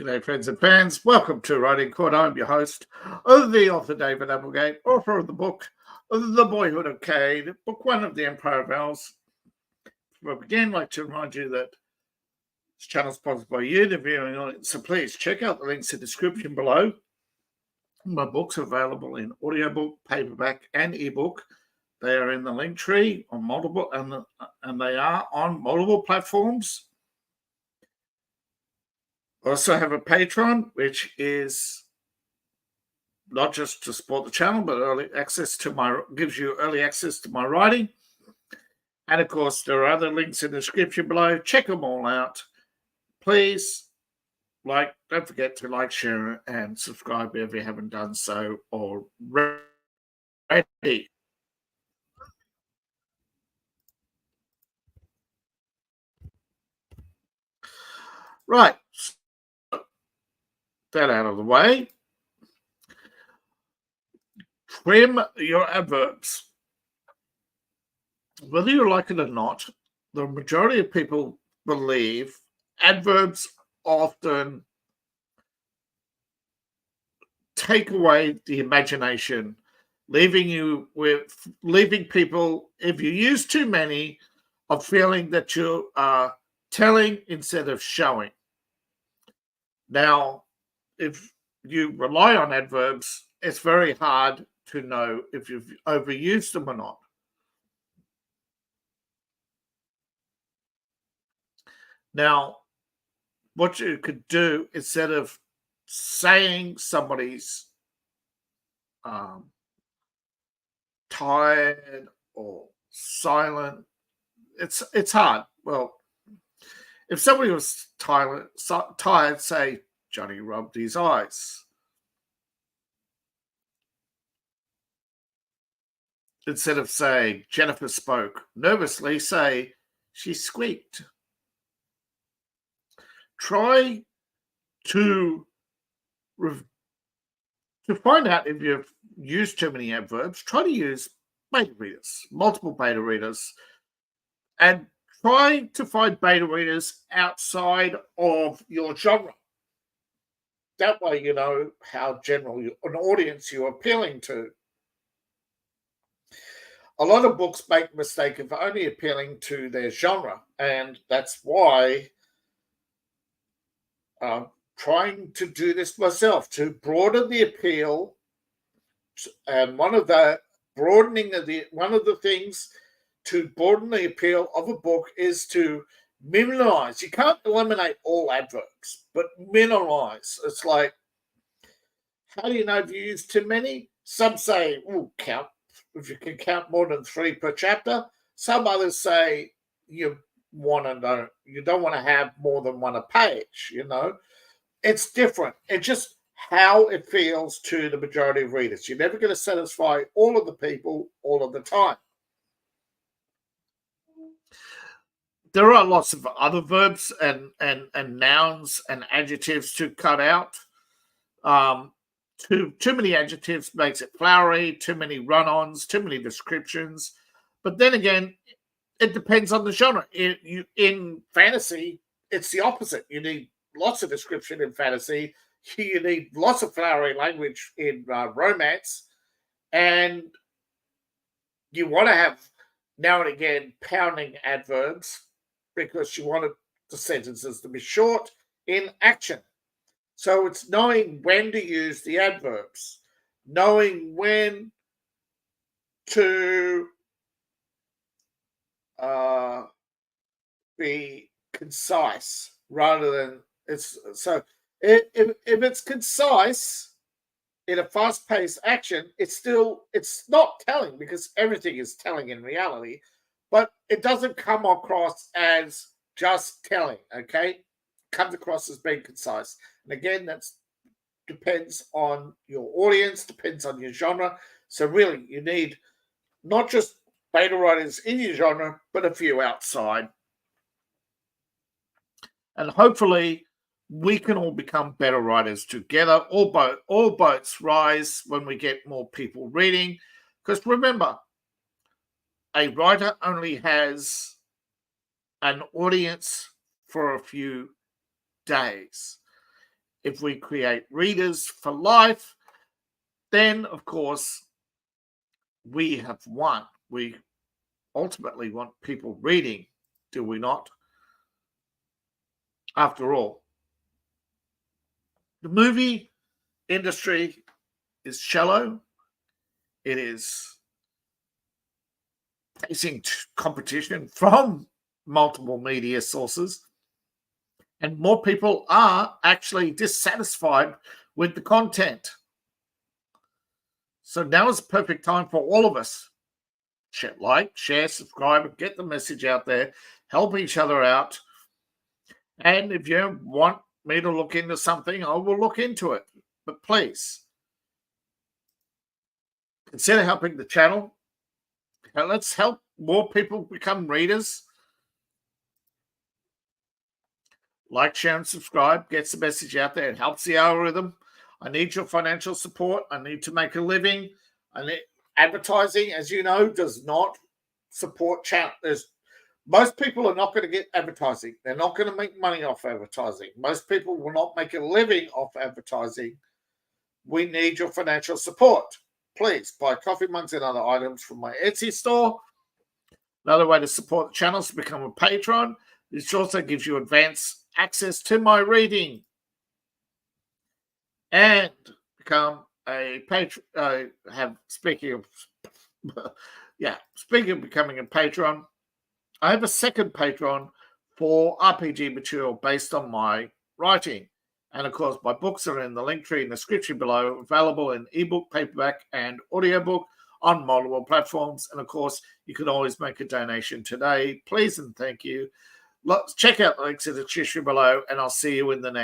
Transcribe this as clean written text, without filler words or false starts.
G'day, friends and fans. Welcome to Writing Court. I'm your host, the author David Applegate, author of the book The Boyhood of Cade, book one of the Empire of Owls. Before we begin, I'd like to remind you that this channel is sponsored by you, the viewing audience, so please check out the links in the description below. My books are available in audiobook, paperback, and ebook. They are in the link tree on multiple, and they are on multiple platforms. I also have a Patreon, which is not just to support the channel, but gives you early access to my writing. And of course, there are other links in the description below. Check them all out. Please, don't forget to like, share, and subscribe if you haven't done so already. Right. That out of the way. Trim your adverbs. Whether you like it or not, the majority of people believe adverbs often take away the imagination, leaving people, if you use too many, of feeling that you are telling instead of showing. Now, if you rely on adverbs, it's very hard to know if you've overused them or not. Now, what you could do, instead of saying somebody's tired or silent, it's hard. Well, if somebody was tired, say, Johnny rubbed his eyes. Instead of saying, Jennifer spoke nervously, say, she squeaked. Try to find out if you've used too many adverbs. Try to use beta readers, multiple beta readers, and try to find beta readers outside of your genre. That way you know how general an audience you're appealing to. A lot of books make the mistake of only appealing to their genre, and that's why I'm trying to do this myself, to broaden the appeal. And one of the things to broaden the appeal of a book is to minimize. You can't eliminate all adverbs, but minimize. It's like, how do you know if you use too many? Some say, count. If you can count more than 3 per chapter. Some others say you don't want to have more than 1 a page. It's different. It's just how it feels to the majority of readers. You're never going to satisfy all of the people all of the time. There are lots of other verbs and nouns and adjectives to cut out. Too many adjectives makes it flowery, too many run-ons, too many descriptions. But then again, it depends on the genre. In fantasy, it's the opposite. You need lots of description in fantasy. You need lots of flowery language in romance. And you want to have, now and again, pounding adverbs because you want the sentences to be short in action. So it's knowing when to use the adverbs, knowing when to be concise rather than if it's concise in a fast-paced action, it's not telling, because everything is telling in reality, but it doesn't come across as just telling. Okay, comes across as being concise. And again, that depends on your audience, depends on your genre. So really, you need not just beta writers in your genre, but a few outside. And hopefully, we can all become better writers together. All boats rise when we get more people reading. Because remember, a writer only has an audience for a few days. if we create readers for life, then, of course, we have won. We ultimately want people reading, do we not? After all, the movie industry is shallow. It is facing competition from multiple media sources, and more people are actually dissatisfied with the content. So now is the perfect time for all of us. Like, share, subscribe, and get the message out there. Help each other out. And if you want me to look into something, I will look into it. But please, consider helping the channel. And let's help more people become readers. Like, share, and subscribe. Gets the message out there. It helps the algorithm. I need your financial support. I need to make a living. Advertising, as you know, does not support channels. Most people are not going to get advertising. They're not going to make money off advertising. Most people will not make a living off advertising. We need your financial support. Please buy coffee mugs and other items from my Etsy store. Another way to support the channel is to become a patron. This also gives you advanced access to my reading. And become a patron. Speaking of becoming a patron, I have a second Patreon for RPG material based on my writing. And of course, my books are in the link tree in the description below, available in ebook, paperback, and audiobook on multiple platforms. And of course, you can always make a donation today. Please and thank you. Check out the links in the description below, and I'll see you in the next.